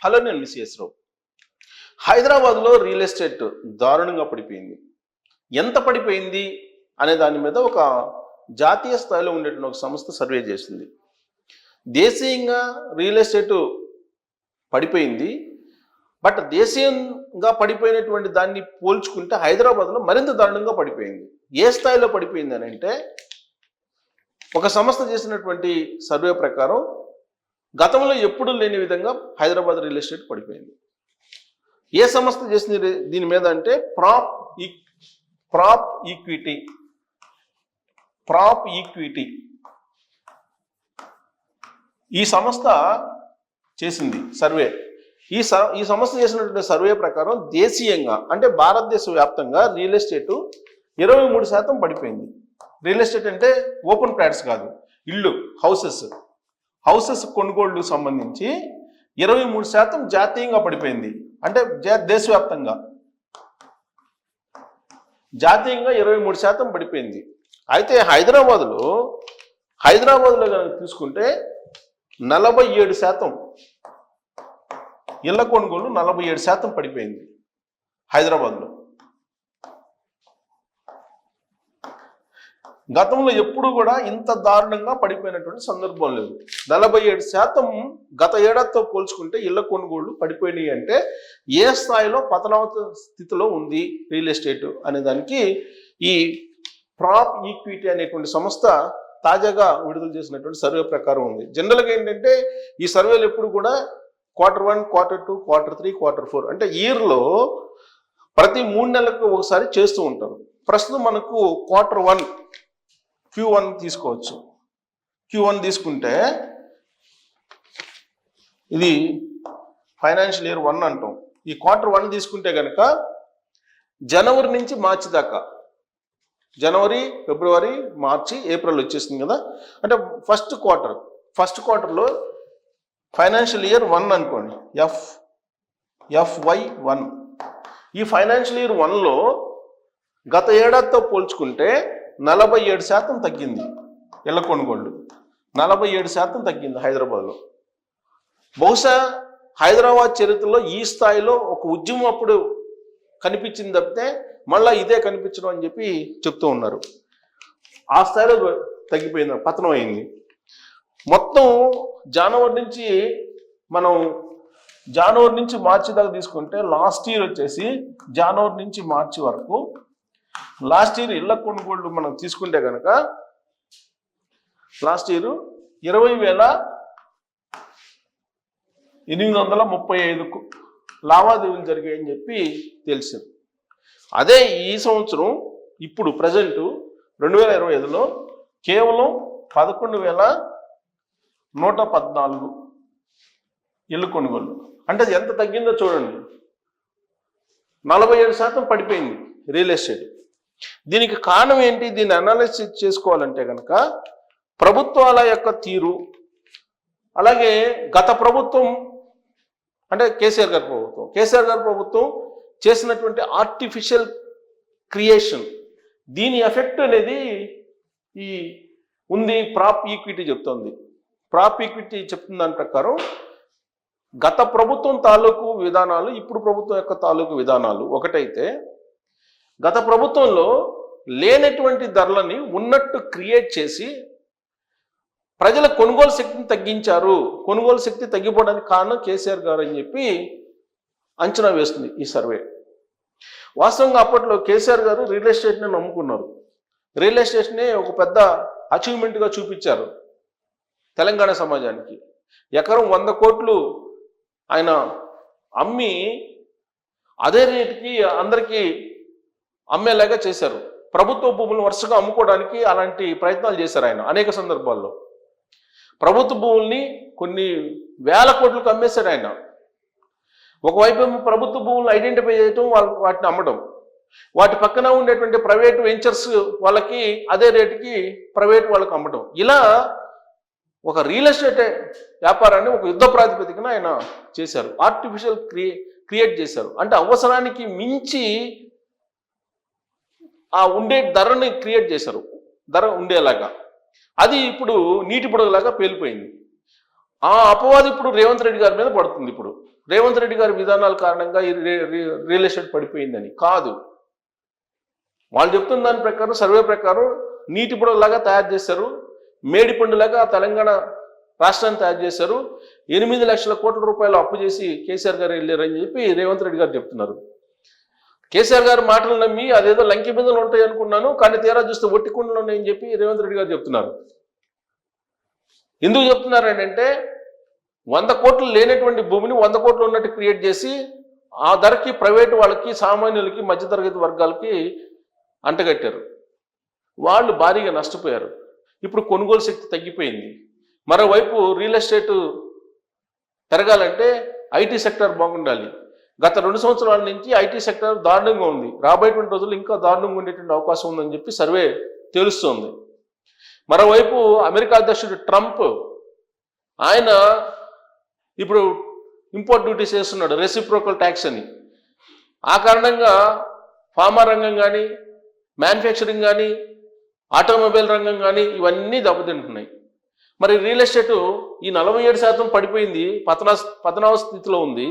Hello, నేను miss రావు. హైదరాబాద్లో real estate దారుణంగా పడిపోయింది. ఎంత పడిపోయింది అనే దాని మీద ఒక జాతీయ స్థాయిలో ఉండేటువంటి ఒక సంస్థ సర్వే చేసింది. దేశీయంగా రియల్ ఎస్టేట్ పడిపోయింది. బట్ దేశీయంగా పడిపోయినటువంటి దాన్ని పోల్చుకుంటే హైదరాబాద్లో మరింత దారుణంగా పడిపోయింది. ఏ స్థాయిలో పడిపోయింది అని అంటే, ఒక సంస్థ చేసినటువంటి సర్వే ప్రకారం గతంలో ఎప్పుడూ లేని విధంగా హైదరాబాద్ రియల్ ఎస్టేట్ పడిపోయింది. ఏ సంస్థ చేసింది దీని మీద అంటే ప్రాప్ ఈక్విటీ ఈ సంస్థ చేసింది సర్వే. ఈ సంస్థ చేసినటువంటి సర్వే ప్రకారం దేశీయంగా అంటే భారతదేశ వ్యాప్తంగా రియల్ ఎస్టేట్ 23% పడిపోయింది. రియల్ ఎస్టేట్ అంటే ఓపెన్ ప్లాట్స్ కాదు, ఇళ్ళు, హౌసెస్ కొనుగోళ్లు సంబంధించి 23% జాతీయంగా పడిపోయింది. అంటే దేశవ్యాప్తంగా జాతీయంగా 23% పడిపోయింది. అయితే హైదరాబాద్లో కనుక తీసుకుంటే 47% ఇళ్ల కొనుగోలు 47% పడిపోయింది హైదరాబాద్లో. గతంలో ఎప్పుడు కూడా ఇంత దారుణంగా పడిపోయినటువంటి సందర్భం లేదు. 47% గత ఏడాదితో పోల్చుకుంటే ఇళ్ల కొనుగోళ్లు పడిపోయినాయి. అంటే ఏ స్థాయిలో పతనావత స్థితిలో ఉంది రియల్ ఎస్టేట్ అనే దానికి ఈ ప్రాప్ ఈక్విటీ అనేటువంటి సంస్థ తాజాగా విడుదల చేసినటువంటి సర్వే ప్రకారం ఉంది. జనరల్గా ఏంటంటే ఈ సర్వేలు ఎప్పుడు కూడా Q1, Q2, Q3, Q4 అంటే ఇయర్లో ప్రతి 3 నెలలకు ఒకసారి చేస్తూ ఉంటారు. ప్రస్తుతం మనకు Q1 తీసుకోవచ్చు. Q1 తీసుకుంటే ఇది ఫైనాన్షియల్ ఇయర్ 1 అంటాం. ఈ Q1 తీసుకుంటే కనుక జనవరి నుంచి మార్చి దాకా, జనవరి, ఫిబ్రవరి, మార్చి, ఏప్రిల్ వచ్చేసింది కదా. అంటే ఫస్ట్ క్వార్టర్లో ఫైనాన్షియల్ ఇయర్ 1 అనుకోండి, FY1. ఈ ఫైనాన్షియల్ ఇయర్ 1లో గత ఏడాదితో పోల్చుకుంటే 47% తగ్గింది ఇళ్ల కొనుగోళ్లు. 47% తగ్గింది హైదరాబాద్లో. బహుశా హైదరాబాద్ చరిత్రలో ఈ స్థాయిలో ఒక ఉద్యమం అప్పుడు కనిపించింది తప్పితే మళ్ళీ ఇదే కనిపించడం అని చెప్పి చెప్తూ ఉన్నారు. ఆ స్థాయిలో తగ్గిపోయింది, పతనం అయింది. మొత్తం జనవరి నుంచి మార్చి దాకా తీసుకుంటే లాస్ట్ ఇయర్ వచ్చేసి జనవరి నుంచి మార్చి వరకు లాస్ట్ ఇయర్ ఇళ్ల కొనుగోళ్లు మనం తీసుకుంటే కనుక లాస్ట్ ఇయర్ 20,835 లావాదేవీలు జరిగాయని చెప్పి తెలిసింది. అదే ఈ సంవత్సరం ఇప్పుడు ప్రజెంట్ 2025లో కేవలం 11,114 ఇళ్ళు కొనుగోలు. అంటే అది ఎంత తగ్గిందో చూడండి. 47% పడిపోయింది రియల్ ఎస్టేట్. దీనికి కారణం ఏంటి? దీన్ని అనాలిసిస్ చేసుకోవాలంటే కనుక ప్రభుత్వాల యొక్క తీరు, అలాగే గత ప్రభుత్వం అంటే కేసీఆర్ గారి ప్రభుత్వం చేసినటువంటి ఆర్టిఫిషియల్ క్రియేషన్, దీని ఎఫెక్ట్ అనేది ఉంది. ప్రాప్ ఈక్విటీ చెప్తుంది. ప్రాప్ ఈక్విటీ చెప్తున్న దాని ప్రకారం గత ప్రభుత్వం తాలూకు విధానాలు, ఇప్పుడు ప్రభుత్వం యొక్క తాలూకు విధానాలు ఒకటైతే, గత ప్రభుత్వంలో లేనటువంటి ధరలని ఉన్నట్టు క్రియేట్ చేసి ప్రజల కొనుగోలు శక్తిని తగ్గించారు. కొనుగోలు శక్తి తగ్గిపోవడానికి కారణం కేసీఆర్ గారు అని చెప్పి అంచనా వేస్తుంది ఈ సర్వే. వాస్తవంగా అప్పట్లో కేసీఆర్ గారు రియల్ ఎస్టేట్ని నమ్ముకున్నారు. రియల్ ఎస్టేట్ని ఒక పెద్ద అచీవ్మెంట్గా చూపించారు తెలంగాణ సమాజానికి. ఎకరం 100 కోట్లు ఆయన అమ్మి అదే రేటుకి అందరికీ అమ్మేలాగా చేశారు. ప్రభుత్వ భూములను వరుసగా అమ్ముకోవడానికి అలాంటి ప్రయత్నాలు చేశారు ఆయన అనేక సందర్భాల్లో. ప్రభుత్వ భూముల్ని కొన్ని వేల కోట్లకు అమ్మేశారు ఆయన. ఒకవైపు ప్రభుత్వ భూములను ఐడెంటిఫై చేయటం, వాటిని అమ్మడం, వాటి పక్కన ఉండేటువంటి ప్రైవేట్ వెంచర్స్ వాళ్ళకి అదే రేటుకి ప్రైవేట్ వాళ్ళకి అమ్మడం, ఇలా ఒక రియల్ ఎస్టేట్ వ్యాపారాన్ని ఒక యుద్ధ ప్రాతిపదికన ఆయన చేశారు. ఆర్టిఫిషియల్ క్రియేట్ చేశారు. అంటే అవసరానికి మించి ఆ ఉండే ధరని క్రియేట్ చేశారు, ధర ఉండేలాగా. అది ఇప్పుడు నీటి పొడవులాగా పేలిపోయింది. ఆ అపవాదు ఇప్పుడు రేవంత్ రెడ్డి గారి మీద పడుతుంది. ఇప్పుడు రేవంత్ రెడ్డి గారి విధానాల కారణంగా ఈ రియల్ ఎస్టేట్ పడిపోయిందని కాదు. వాళ్ళు చెప్తున్న దాని ప్రకారం, సర్వే ప్రకారం నీటి బుడలాగా తయారు చేశారు, మేడిపండులాగా తెలంగాణ రాష్ట్రాన్ని తయారు చేశారు. 8 లక్షల కోట్ల రూపాయలు అప్పు చేసి కేసీఆర్ గారు వెళ్ళారని చెప్పి రేవంత్ రెడ్డి గారు చెప్తున్నారు. కేసీఆర్ గారి మాటలు నమ్మి అదేదో లంకె బిందెలు ఉంటాయి అనుకున్నాను, కానీ తీరా చూస్తే ఒట్టి కుండలు ఉన్నాయని చెప్పి రేవంత్ రెడ్డి గారు చెప్తున్నారు. ఎందుకు చెప్తున్నారు అంటే 100 కోట్లు లేనటువంటి భూమిని 100 కోట్లు ఉన్నట్టు క్రియేట్ చేసి ఆ ధరకి ప్రైవేటు వాళ్ళకి, సామాన్యులకి, మధ్యతరగతి వర్గాలకి అంటగట్టారు. వాళ్ళు భారీగా నష్టపోయారు. ఇప్పుడు కొనుగోలు శక్తి తగ్గిపోయింది. మరోవైపు రియల్ ఎస్టేట్ పెరగాలంటే ఐటీ సెక్టర్ బాగుండాలి. గత 2 సంవత్సరాల నుంచి ఐటీ సెక్టర్ దారుణంగా ఉంది. రాబోయేటువంటి రోజులు ఇంకా దారుణంగా ఉండేటువంటి అవకాశం ఉందని చెప్పి సర్వే తెలుస్తోంది. మరోవైపు అమెరికా అధ్యక్షుడు ట్రంప్ ఆయన ఇప్పుడు ఇంపోర్ట్ డ్యూటీస్ వేస్తున్నాడు, రెసిప్రోకల్ ట్యాక్స్ అని. ఆ కారణంగా ఫార్మా రంగం కానీ, మ్యానుఫ్యాక్చరింగ్ కానీ, ఆటోమొబైల్ రంగం కానీ ఇవన్నీ దెబ్బతింటున్నాయి. మరి రియల్ ఎస్టేట్ ఈ 47% పడిపోయింది, పతనావ స్థితిలో ఉంది,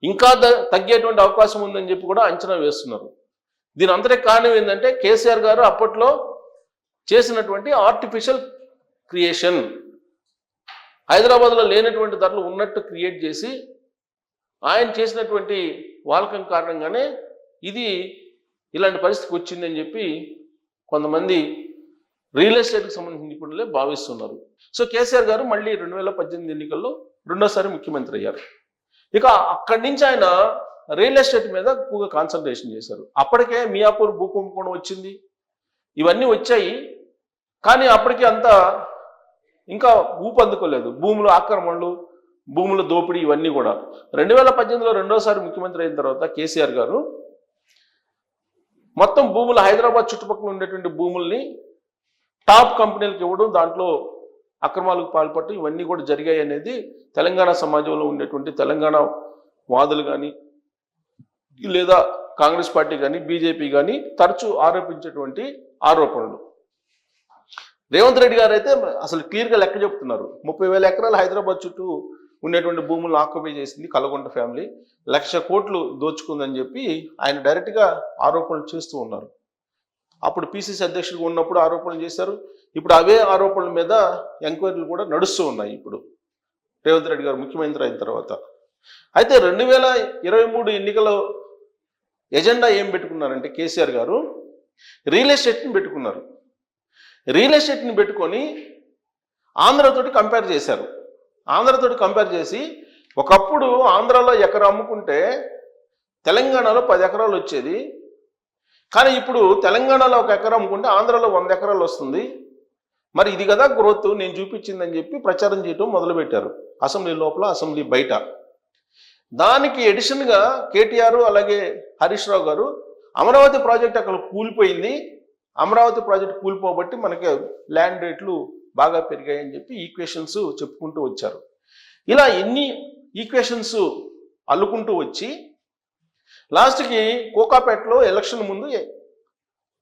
ఇంకా తగ్గేటువంటి అవకాశం ఉందని చెప్పి కూడా అంచనా వేస్తున్నారు. దీని అంతటి కారణం ఏంటంటే కేసీఆర్ గారు అప్పట్లో చేసినటువంటి ఆర్టిఫిషియల్ క్రియేషన్. హైదరాబాద్లో లేనటువంటి ధరలు ఉన్నట్టు క్రియేట్ చేసి ఆయన చేసినటువంటి వాలకం కారణంగానే ఇది ఇలాంటి పరిస్థితికి వచ్చిందని చెప్పి కొంతమంది రియల్ ఎస్టేట్కి సంబంధించిన నిపుణులే భావిస్తున్నారు. సో కేసీఆర్ గారు మళ్ళీ 2018 ఎన్నికల్లో రెండోసారి ముఖ్యమంత్రి అయ్యారు. ఇక అక్కడి నుంచి ఆయన రియల్ ఎస్టేట్ మీద ఎక్కువగా కాన్సన్ట్రేషన్ చేశారు. అప్పటికే మియాపూర్ భూకుంభకోణం వచ్చింది, ఇవన్నీ వచ్చాయి, కానీ అప్పటికి అంత ఇంకా ఊపందుకోలేదు. భూముల ఆక్రమణలు, భూముల దోపిడీ ఇవన్నీ కూడా. 2018లో రెండోసారి ముఖ్యమంత్రి అయిన తర్వాత కేసీఆర్ గారు మొత్తం భూములు, హైదరాబాద్ చుట్టుపక్కల ఉండేటువంటి భూముల్ని టాప్ కంపెనీలకు ఇవ్వడం, దాంట్లో అక్రమాలకు పాల్పడటం ఇవన్నీ కూడా జరిగాయి అనేది తెలంగాణ సమాజంలో ఉండేటువంటి తెలంగాణ వాదులు కానీ, లేదా కాంగ్రెస్ పార్టీ కానీ, బీజేపీ కానీ తరచూ ఆరోపించేటువంటి ఆరోపణలు. రేవంత్ రెడ్డి గారు అయితే అసలు క్లియర్గా లెక్క చెప్తున్నారు. 30,000 ఎకరాలు హైదరాబాద్ చుట్టూ ఉండేటువంటి భూములను ఆక్యుపై చేసింది కలగొండ ఫ్యామిలీ, 1,00,000 కోట్లు దోచుకుందని చెప్పి ఆయన డైరెక్ట్గా ఆరోపణలు చేస్తూ ఉన్నారు. అప్పుడు పిసిసి అధ్యక్షుడిగా ఉన్నప్పుడు ఆరోపణలు చేశారు. ఇప్పుడు అవే ఆరోపణల మీద ఎంక్వైరీలు కూడా నడుస్తూ ఉన్నాయి. ఇప్పుడు రేవంత్ రెడ్డి గారు ముఖ్యమంత్రి అయిన తర్వాత. అయితే 2023 ఎన్నికల ఎజెండా ఏం పెట్టుకున్నారంటే కేసీఆర్ గారు రియల్ ఎస్టేట్ని పెట్టుకున్నారు. రియల్ ఎస్టేట్ని పెట్టుకొని ఆంధ్రతోటి కంపేర్ చేశారు. ఆంధ్రతోటి కంపేర్ చేసి ఒకప్పుడు ఆంధ్రాలో ఎకరం అమ్ముకుంటే తెలంగాణలో 10 ఎకరాలు వచ్చేది, కానీ ఇప్పుడు తెలంగాణలో 1 ఎకరం అమ్ముకుంటే ఆంధ్రాలో 100 ఎకరాలు వస్తుంది. మరి ఇది కదా గ్రోత్ నేను చూపించిందని చెప్పి ప్రచారం చేయడం మొదలుపెట్టారు, అసెంబ్లీ లోపల, అసెంబ్లీ బయట. దానికి ఎడిషన్గా కేటీఆర్ అలాగే హరీష్ రావు గారు అమరావతి ప్రాజెక్ట్ అక్కడ కూలిపోయింది, అమరావతి ప్రాజెక్ట్ కూలిపోబట్టి మనకి ల్యాండ్ రేట్లు బాగా పెరిగాయని చెప్పి ఈక్వేషన్స్ చెప్పుకుంటూ వచ్చారు. ఇలా ఎన్ని ఈక్వేషన్స్ అల్లుకుంటూ వచ్చి లాస్ట్కి కోకాపేటలో ఎలక్షన్ ముందు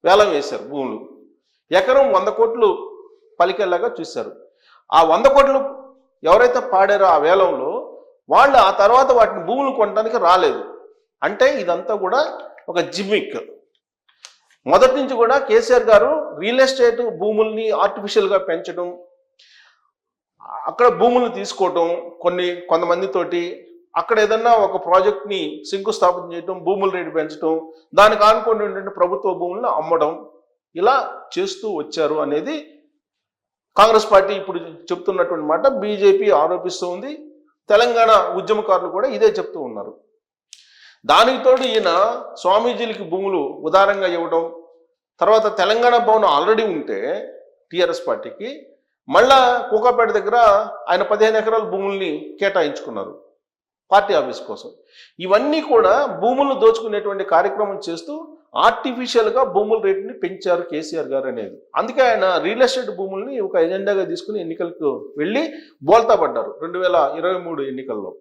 వేలం వేశారు భూములు. ఎకరం 100 కోట్లు పలికేలాగా చూశారు. ఆ 100 కోట్లు ఎవరైతే పాడారో ఆ వేలంలో వాళ్ళు ఆ తర్వాత వాటిని భూములు కొనడానికి రాలేదు. అంటే ఇదంతా కూడా ఒక జిమ్మిక్. మొదటి నుంచి కూడా కేసీఆర్ గారు రియల్ ఎస్టేట్ భూముల్ని ఆర్టిఫిషియల్గా పెంచడం, అక్కడ భూములను తీసుకోవటం, కొంతమందితోటి అక్కడ ఏదన్నా ఒక ప్రాజెక్ట్ని శంకుస్థాపన చేయటం, భూముల రేటు పెంచడం, దానికి ఆనుకొని ఉండే ప్రభుత్వ భూములను అమ్మడం, ఇలా చేస్తూ వచ్చారు అనేది కాంగ్రెస్ పార్టీ ఇప్పుడు చెప్తున్నటువంటి మాట. బీజేపీ ఆరోపిస్తూ ఉంది, తెలంగాణ ఉద్యమకారులు కూడా ఇదే చెప్తూ ఉన్నారు. దానికి తోడు ఈయన స్వామీజీలకి భూములు ఉదారంగా ఇవ్వడం, తర్వాత తెలంగాణ భవన్ ఆల్రెడీ ఉంటే టీఆర్ఎస్ పార్టీకి మళ్ళా కోకాపేట దగ్గర ఆయన 15 ఎకరాల భూముల్ని కేటాయించుకున్నారు పార్టీ ఆఫీస్ కోసం. ఇవన్నీ కూడా భూములు దోచుకునేటువంటి కార్యక్రమం చేస్తూ ఆర్టిఫిషియల్గా భూముల రేటుని పెంచారు కేసీఆర్ గారు అనేది. అందుకే ఆయన రియల్ ఎస్టేట్ భూముల్ని ఒక ఎజెండాగా తీసుకుని ఎన్నికలకు వెళ్ళి బోల్తా పడ్డారు 2023 ఎన్నికల్లో.